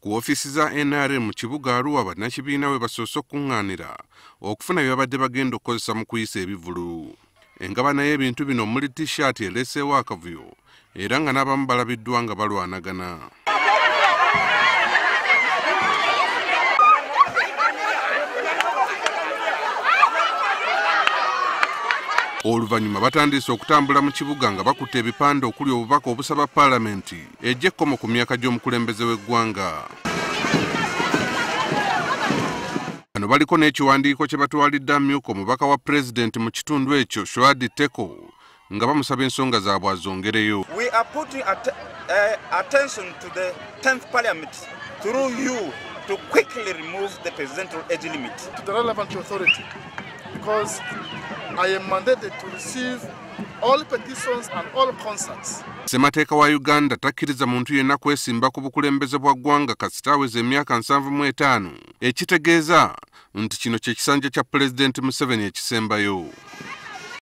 Ku ofisi za NRM mu kibuga Arua bannakibiina we basoose okuŋŋaanira okufuna bye babadde bagenda okukozesa mu kuyisa ebivvulu. Engabana y'ebintu bino omuli t-shirt eleeseewo akavuyo era nga n'abamu balabiddwa nga balwanagana. Oluvannyuma batandise okutambula mu kibuga nga bakutte ebipande okuli obubaka obusaba palamenti ejja ekkomo ku myaka gy'omukulembeze w'eggwanga. Bano baliko n'ekiwandiiko kye batwalidde amyuka omubaka wa pulezidenti mu kitundu ekyo nga bamusaba ensonga zaabwe azongereyo. We are putting attention to the 10th parliament through you to quickly remove the presidential age limit. To the relevant authority, because I am mandated to receive all petitions and all concerns. Ssemateeka wa Uganda takkiriza muntu yenna kwesimba ku bukulembeze bwa ggwanga kasita aweza emyaka 75, ekitegeeza nti kino kye kisanja kya pulezidenti Museveni ekisembayo.